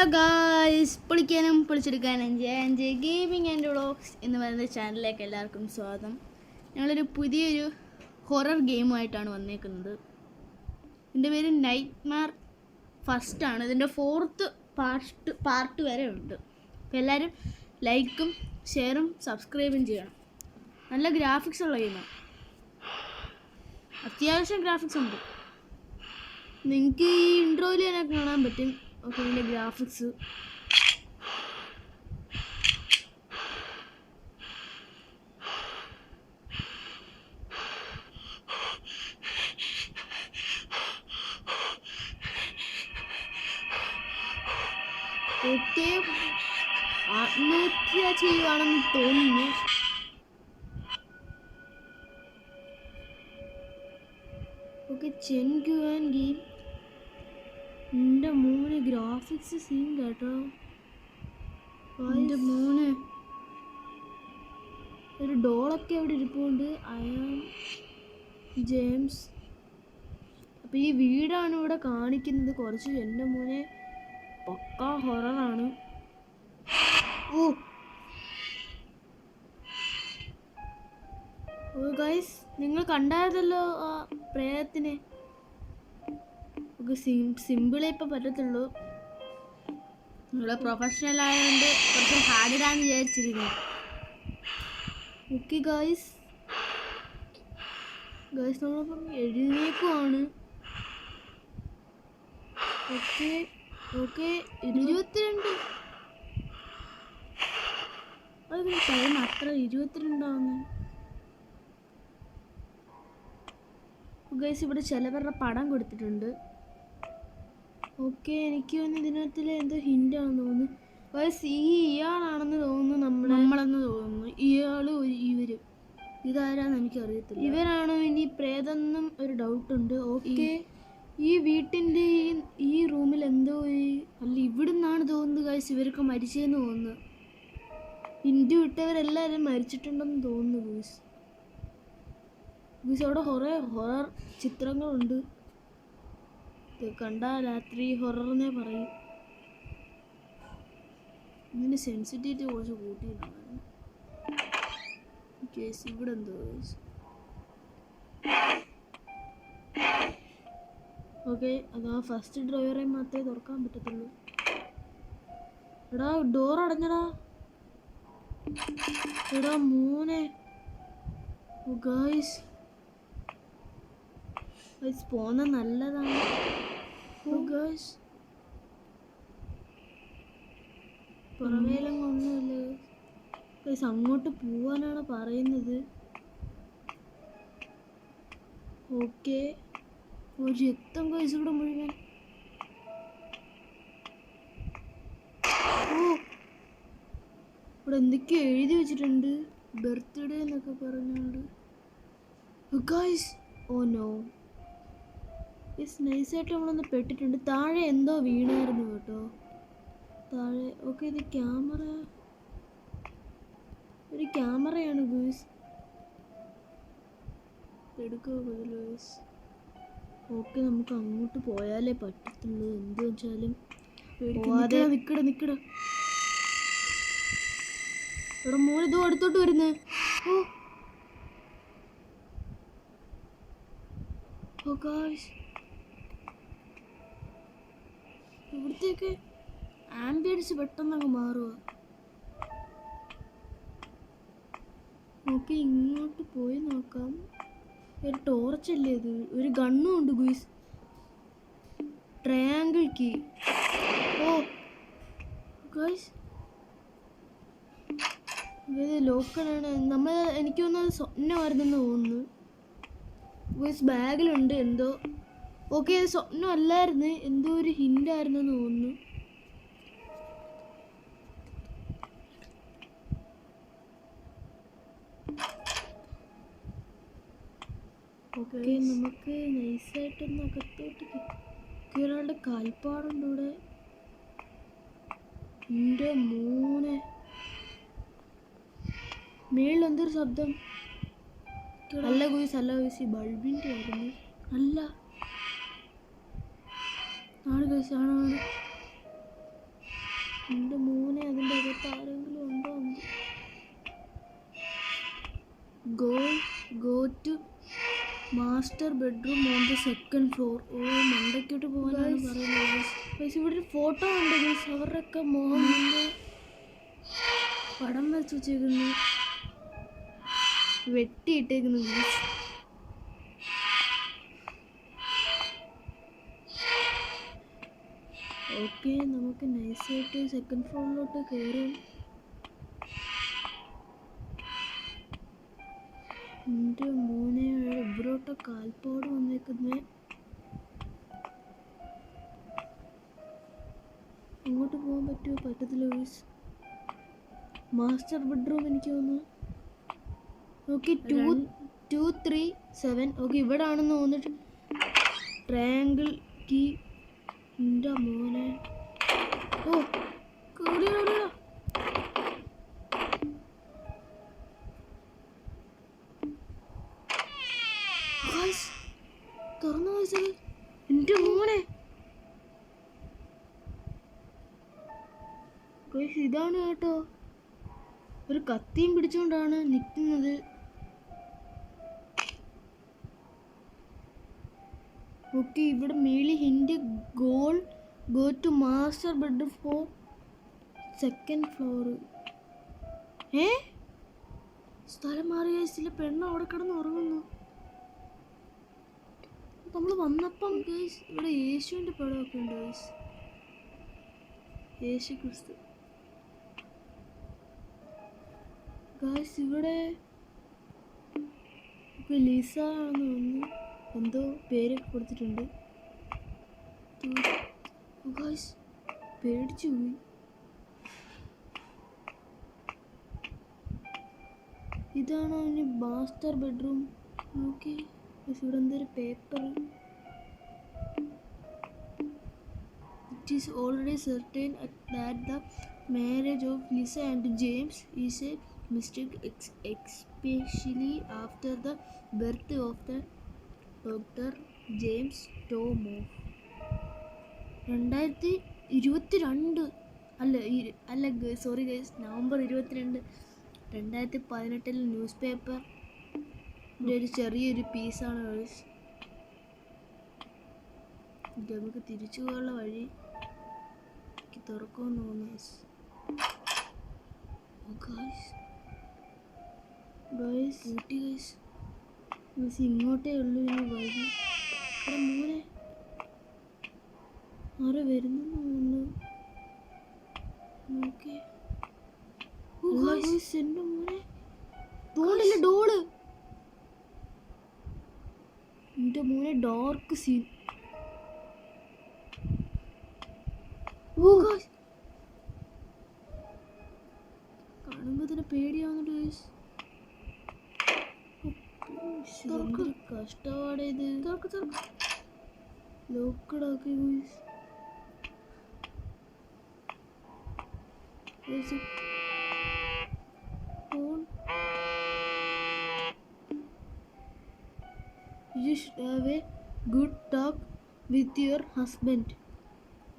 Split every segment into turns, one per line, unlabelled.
Hello guys, പൊളിക്കാനും പൊളിച്ചെടുക്കാനും gaming and vlogs എന്ന് പറയുന്ന ചാനലിലേക്ക് എല്ലാവർക്കും സ്വാഗതം. ഞങ്ങളൊരു പുതിയൊരു ഹൊറർ ഗെയിമുമായിട്ടാണ് വന്നേക്കുന്നത്. ഇതിൻ്റെ പേര് നൈറ്റ്മെയർ ഫസ്റ്റ് ആണ്. ഇതിൻ്റെ 4th പാർട്ട് വരെ ഉണ്ട്. അപ്പോൾ എല്ലാവരും ലൈക്കും ഷെയറും സബ്സ്ക്രൈബും ചെയ്യണം. നല്ല ഗ്രാഫിക്സ് ഉള്ള ഗെയിമാണ്, അത്യാവശ്യം ഗ്രാഫിക്സ് ഉണ്ട്. നിങ്ങൾക്ക് ഈ ഇൻട്രോയിൽ തന്നെ കാണാൻ പറ്റും. ഓക്കെ, ഇതിൻ്റെ ഗ്രാഫിക്സ് ഓക്കെ. ആത്മഹത്യ ചെയ്യുവാണെന്ന് തോന്നുന്നു. ഓക്കെ, ചെൻഗുവാൻ ഗെയിം. എൻ്റെ മോന് ഗ്രാഫിക്സ് സീൻ കേട്ടോ. എൻ്റെ മോന് ഒരു ഡോളൊക്കെ അവിടെ ഇരിപ്പുണ്ട്. I am James. അപ്പം ഈ വീടാണ് ഇവിടെ കാണിക്കുന്നത്. കുറച്ച് എൻ്റെ മോനെ പക്കാ ഹൊററാണ്. ഓ ഗൈസ്, നിങ്ങൾ കണ്ടായിരുന്നല്ലോ ആ പ്രേതത്തിനെ. സിമ്പിളേ ഇപ്പം പറ്റത്തുള്ളൂ. നിങ്ങള് പ്രൊഫഷണൽ ആയതുകൊണ്ട് കുറച്ച് ഹാർഡിലാന്ന് വിചാരിച്ചിരുന്നു. ഓക്കെ ഗൈസ്, നമ്മളിപ്പം എഴുന്നേക്കുവാണ്. ഓക്കെ 22. അതിന് ടൈം അത്ര 22 ആവുന്നു. ഗൈസ്, ഇവിടെ ചിലവരുടെ പടം കൊടുത്തിട്ടുണ്ട്. ഓക്കെ, എനിക്ക് തോന്നുന്നു ഇതിനകത്തിൽ എന്തോ ഹിൻ്റാണെന്ന് തോന്നുന്നു. ഗൈസ്, ഇയാളാണെന്ന് തോന്നുന്നു, നമ്മളെന്ന് തോന്നുന്നു. ഇവര് ഇതാരാന്ന് എനിക്കറിയത്തില്ല. ഇവരാണോ ഇനി പ്രേതെന്നും ഒരു ഡൗട്ടുണ്ട്. ഓക്കെ, ഈ വീട്ടിൻ്റെ ഈ റൂമിൽ എന്തോ അല്ല, ഇവിടുന്നാണ് തോന്നുന്നത് ഗൈസ് ഇവരൊക്കെ മരിച്ചതെന്ന് തോന്നുന്നു. ഹിൻ്റ് വിട്ടവരെല്ലാവരും മരിച്ചിട്ടുണ്ടെന്ന് തോന്നുന്നു ഗൈസ്. അവിടെ ഹൊറർ ചിത്രങ്ങളുണ്ട്. കണ്ടാൽ രാത്രി ഹൊററിനെ പറയും. ഇതിന് സെൻസിറ്റിവിറ്റി കുറച്ച് കൂട്ടിയിട്ടാണ്. കേസ് ഇവിടെ എന്തോ. ഓക്കെ, അതാ ഫസ്റ്റ് ഡ്രൈവറെ മാത്രമേ തുറക്കാൻ പറ്റത്തുള്ളൂ. എടാ, ഡോർ അടഞ്ഞടാ. എടാ മോനെ. ഗൈസ് പോകുന്ന നല്ലതാണ്. പുറമേലൊന്നും ഒന്നുമില്ല. അങ്ങോട്ട് പോവാനാണ് പറയുന്നത്. ഓക്കെ, ഒരു രക്തം ഗൈസ് ഇവിടെ മുഴുവൻ. ഇവിടെ എന്തൊക്കെയോ എഴുതി വെച്ചിട്ടുണ്ട്, ബർത്ത്ഡേ എന്നൊക്കെ പറഞ്ഞുകൊണ്ട്. ഗൈസ്, ഓ നോ, നൈസായിട്ട് നമ്മളൊന്ന് പെട്ടിട്ടുണ്ട്. താഴെ എന്തോ വീണായിരുന്നു കേട്ടോ, താഴെ. ഓക്കെ, ഇത് ഒരു ക്യാമറയാണ് ഗൂസ്. എടുക്കുക ഗൂസ്. ഓക്കെ, നമുക്ക് അങ്ങോട്ട് പോയാലേ പറ്റത്തുള്ളൂ. എന്ത് വെച്ചാലും നിക്കട. ഇവിടെ മോനിതോ അടുത്തോട്ട് വരുന്നേ. ഓ ഗായ്സ്, ഇവിടത്തേക്ക് ആംബിയൻസ് പെട്ടെന്നങ്ങ് മാറുക. ഓക്കെ, ഇങ്ങോട്ട് പോയി നോക്കാം. ഒരു ടോർച്ചല്ലേ ഇത്? ഒരു ഗണ്ണും ഉണ്ട് ഗുയിസ്. Triangle key. ഓ ഗൈസ്, ഇത് ലോക്കലാണ്. എനിക്ക് തോന്നുന്നത് സ്വപ്നമായിരുന്നെന്ന് തോന്നുന്നു. ഗൈസ്, ബാഗിലുണ്ട് എന്തോ. ഓക്കെ, ഇത് സ്വപ്നം അല്ലായിരുന്നു, എന്തോ ഒരു ഹിൻ്റായിരുന്നെന്ന് തോന്നുന്നു. ഓക്കെ, നമുക്ക് നൈസായിട്ടൊന്ന് അകത്തോട്ട് ഒരാളുടെ കാൽപ്പാടുണ്ട് ഇവിടെ. എൻ്റെ മോനെ, മേളിൽ എന്തൊരു ശബ്ദം. അല്ല ഗൂസ്, ഈ ബൾബിൻ്റെ ആയിരുന്നു. അല്ല, ആണ് ഗൈസ്, ആണ്. എൻ്റെ മോനെ അതിൻ്റെ അകത്ത് ആരെങ്കിലും ഉണ്ടോ? Go to master bedroom on the second floor. ഓ, മണ്ടയ്ക്കോട്ട് പോകാനാണ് പറയുന്നത്. ഇവിടെ ഒരു ഫോട്ടോ ഉണ്ട് ഗൈസ്. അവരുടെയൊക്കെ മോഹൻ്റെ പടം വരച്ച് വെച്ചേക്കുന്നു, വെട്ടിയിട്ടേക്കുന്നു ഗൈസ്. ഓക്കെ, നമുക്ക് നൈസായിട്ട് സെക്കൻഡ് ഫ്ലോറിലോട്ട് കയറും. എൻ്റെ മോനെ ഇവരോട്ട് കാൽപ്പാട് വന്നേക്കുന്നേ. അങ്ങോട്ട് പോകാൻ പറ്റുമോ? പറ്റത്തില്ല ഗൈസ്. മാസ്റ്റർ ബെഡ്റൂം എനിക്ക് തോന്നുന്നു. ഓക്കെ, 237. ഓക്കെ, ഇവിടെ ആണെന്ന് തോന്നിട്ട് ട്രയാങ്കിൾ കീ. എൻ്റെ മോനെ, ഓ കേറിയോ? തുറന്നു വെച്ചത് എൻ്റെ മോനെ. ഇതാണ് കേട്ടോ, ഒരു കത്തിയും പിടിച്ചുകൊണ്ടാണ് നിൽക്കുന്നത്. ഓക്കെ, ഇവിടെ മേളി hint go to master bedroom for second floor. സ്ഥലം മാറിയ ചില പെണ്ണ് അവിടെ കിടന്ന് ഉറങ്ങുന്നു. നമ്മൾ വന്നപ്പം ഗൈസ് ഇവിടെ യേശുവിൻ്റെ പടമൊക്കെ ഉണ്ട് ഗൈസ്. യേശു ക്രിസ്തു ഗൈസ്. ഇവിടെ ലിസ ആണെന്ന് തോന്നുന്നു, എന്തോ പേരൊക്കെ കൊടുത്തിട്ടുണ്ട് ഗൈസ്. പേടിച്ചു പോയി. ഇതാണ് അവന് മാസ്റ്റർ ബെഡ്റൂം. ഓക്കെ, ഇവിടെ എന്തൊരു paper. It is already certain that the marriage of Lisa and James is a mistake, especially after the birth of the doctor James ടോമോഫ്. 2022 അല്ല sorry guys, November 22, 2018 newspaper ഒരു ചെറിയൊരു പീസാണ് guys. നമുക്ക് തിരിച്ചു പോകാനുള്ള വഴി തുറക്കുമെന്ന് തോന്നുന്നു ഗൈസ്. ഇങ്ങോട്ടേ ഉള്ളൂ ഇനി വഴി. മോനെ ആരെ വരുന്നെന്ന് തോന്നുന്നു. ഓക്കെ, എൻ്റെ മോനെ ഡോളില്ല, ഡോള്. എൻ്റെ മോനെ ഡാർക്ക് സീൻ. കാണുമ്പോ തന്നെ പേടിയാവുന്നുണ്ട് ഗൈസ്. കഷ്ടപ്പാട് ഇത്. ലോക്കഡാക്കി guys. You should have a good talk with your husband.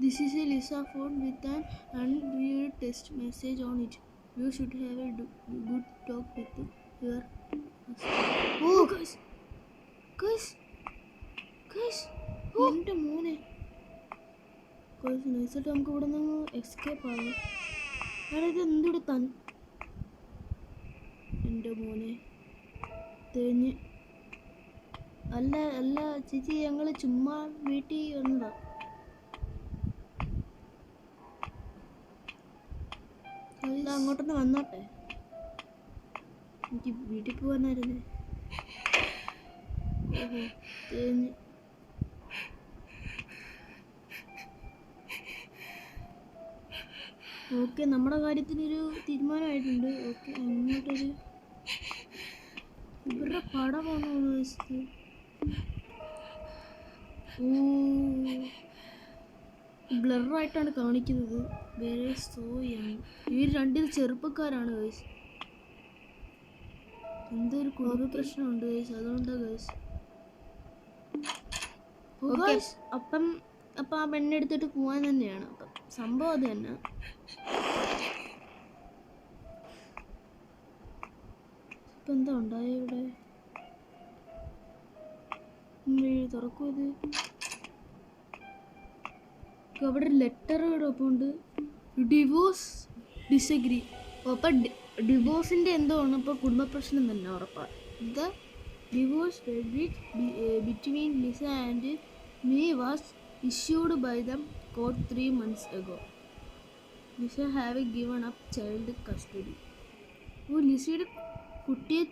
This is a Lisa phone with an unread text message on it. You should have a good talk with your husband. Oh guys. എൻ്റെ മോനെ guys, നൈസായിട്ട് നമുക്ക് ഇവിടെ നിന്ന് escape ആകും. അതായത് എന്തുകൂടെ എൻ്റെ മോനെ തേഞ്ഞ്. അല്ല ചേച്ചി, ഞങ്ങൾ ചുമ്മാ വീട്ടിൽ വന്നതാ. അങ്ങോട്ടൊന്ന് വന്നോട്ടെ, എനിക്ക് വീട്ടിൽ പോകാനായിരുന്നേ. തേഞ്ഞ്. ഓക്കെ, നമ്മുടെ കാര്യത്തിനൊരു തീരുമാനമായിട്ടുണ്ട്. ഓക്കെ, അങ്ങോട്ടൊരു ഇവരുടെ പടമാണ് വെച്ചത്. ബ്ലറായിട്ടാണ് കാണിക്കുന്നത്. വേറെ സോയാണ്. ഇവർ രണ്ടിൽ ചെറുപ്പക്കാരാണ് ഗൈസ്. എന്തോ ഒരു കുടുംബ പ്രശ്നമുണ്ട് ഗൈസ്, അതുകൊണ്ടാണ് ഗൈസ്. അപ്പം ആ പെണ്ണെടുത്തിട്ട് പോകാൻ തന്നെയാണ്. അപ്പം സംഭവം അത് തന്നെ. ഇപ്പം എന്താ ഉണ്ടായ ഇവിടെ? തുറക്കും ഇത്. അവിടെ ഒരു ലെറ്റർ ഇവിടെ ഒപ്പം ഉണ്ട്. Divorce disagree. അപ്പം ഡിവോഴ്സിൻ്റെ എന്തോ ആണ്. ഇപ്പോൾ കുടുംബ പ്രശ്നം തന്നെ ഉറപ്പാണ്. The divorce between Lisa and me was issued by the court 3 months ago. Lisa have given up child custody. ഓ ലിസയുടെ കുട്ടിയെ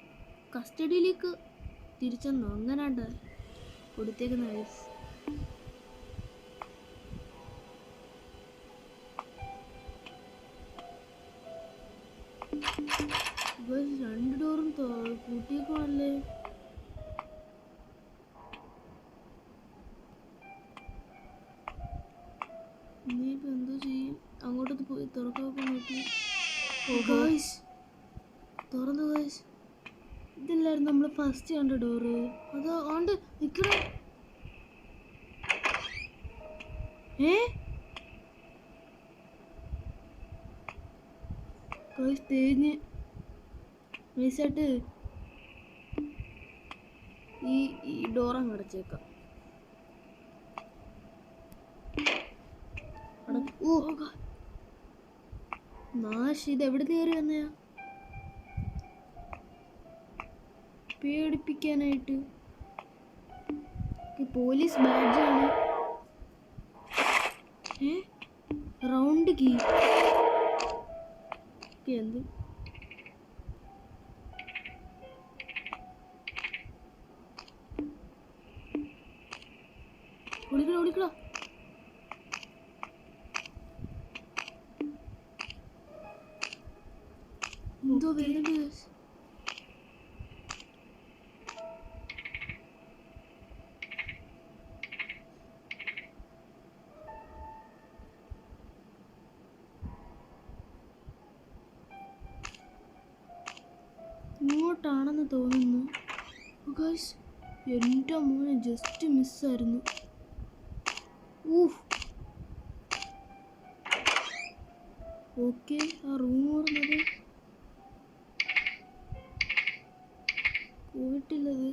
കസ്റ്റഡിയിലേക്ക് തിരിച്ചെന്നോ അങ്ങനാണ്ട് കൊടുത്തേക്കുന്ന വയസ്സ്. രണ്ട് ഡോറും കൂട്ടിയേക്കുവാണല്ലേ. ഇനിയിപ്പോൾ എന്തോ ചെയ്യും? അങ്ങോട്ടത് പോയി തുറക്കാനൊക്കെ നോക്കി. തുറന്നു ഗൈസ്. ഇതില്ലായിരുന്നു നമ്മൾ ഫസ്റ്റ് കണ്ട ഡോറ്. അത് ആണ്ട് നിൽക്കണം. ഗൈസ് തേഞ്ഞ് നൈസായിട്ട് ഈ ഡോറങ്ങ് അടച്ചേക്കാം. നാശ് ഇത് എവിടെ കയറി വന്നയാ? പേടിപ്പിക്കാനായിട്ട്. പോലീസ് ബാഡ്ജാണ്. റൗണ്ട് കീ എന്ത്? ഓടിക്കട ഓടിക്കട. എന്തോ വരുന്നുണ്ട്. ഇങ്ങോട്ടാണെന്ന് തോന്നുന്നു. എൻ്റെ മോനെ ജസ്റ്റ് മിസ്സായിരുന്നു. ഓക്കെ ആ റൂം ഓർന്നത് പോയിട്ടില്ലത്.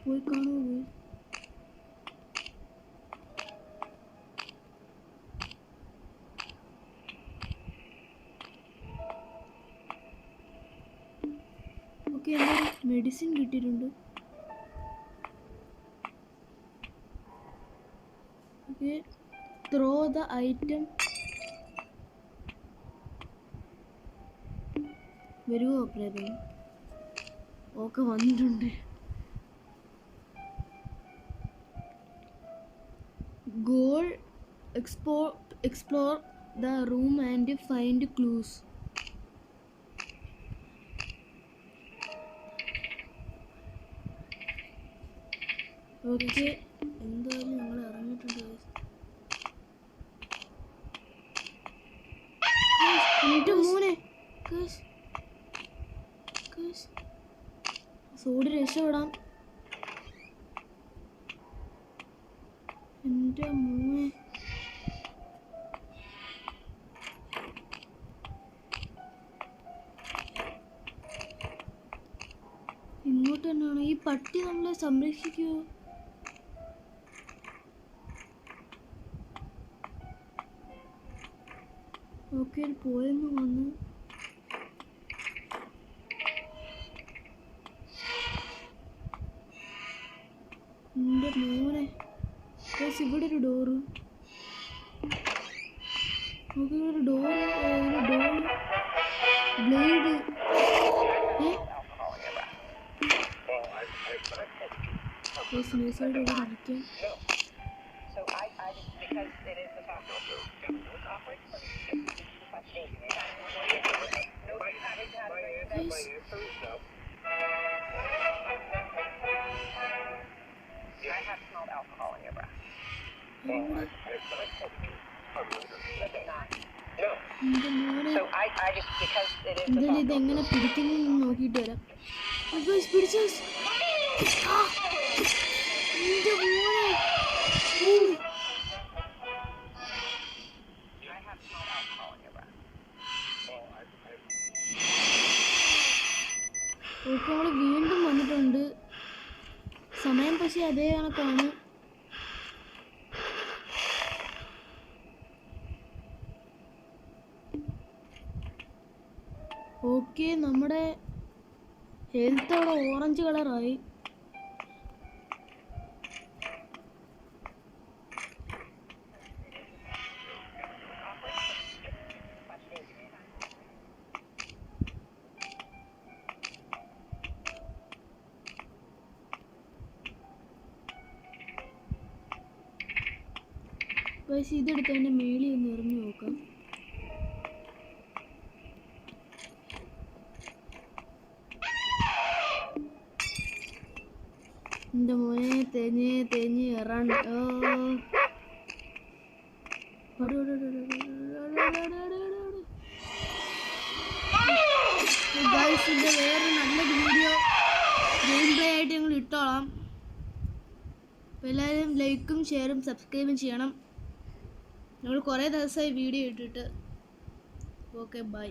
പോയി കാണുമോ? പോയി ഓക്കെ. എന്തായാലും മെഡിസിൻ കിട്ടിയിട്ടുണ്ട്. Okay throw the item. വരുമോ പ്രേതം? ഓക്കെ വന്നിട്ടുണ്ട്. Goal explore the room and find clues. Okay എന്തായാലും ഞങ്ങൾ ഇറങ്ങിയിട്ടുണ്ട്. എൻ്റെ മോനെ സോടി രക്ഷപ്പെടാം. എൻ്റെ മോനെ ഇങ്ങോട്ട് തന്നെയാണോ? ഈ പട്ടി നമ്മളെ സംരക്ഷിക്കുമോ? ഓക്കെ പോയെന്ന് വന്നു. എൻ്റെ മോനെ ഇവിടെ ഒരു ഡോറ്. ഓക്കെ ഒരു ഡോറ് ബ്ലേഡ്. നൈസായിട്ട് ഇവിടെ ഇരിക്കാം. എന്തായാലും ഇതെങ്ങനെ പിടിക്കുന്നു നോക്കിയിട്ട് വരാം. പിടിച്ചു. എൻ്റെ മോനെ അതേ കണക്കാണ്. ഓക്കെ, നമ്മുടെ ഹെൽത്ത് അവിടെ ഓറഞ്ച് കളറായി. പക്ഷേ ഇതെടുത്ത് അതിൻ്റെ മേളിൽ ഒന്ന് എറിഞ്ഞു നോക്കാം. എൻ്റെ മോനെ തെഞ്ഞ് ഇറങ്ങ. ഇതിൻ്റെ വേറെ നല്ലൊരു വീഡിയോ ഗെയിം പ്ലേ ആയിട്ട് ഞങ്ങൾ ഇട്ടോളാം. അപ്പോൾ എല്ലാവരും ലൈക്കും ഷെയറും സബ്സ്ക്രൈബും ചെയ്യണം. ഞങ്ങൾ കുറേ ദിവസമായി വീഡിയോ ഇട്ടിട്ട്. Okay, by.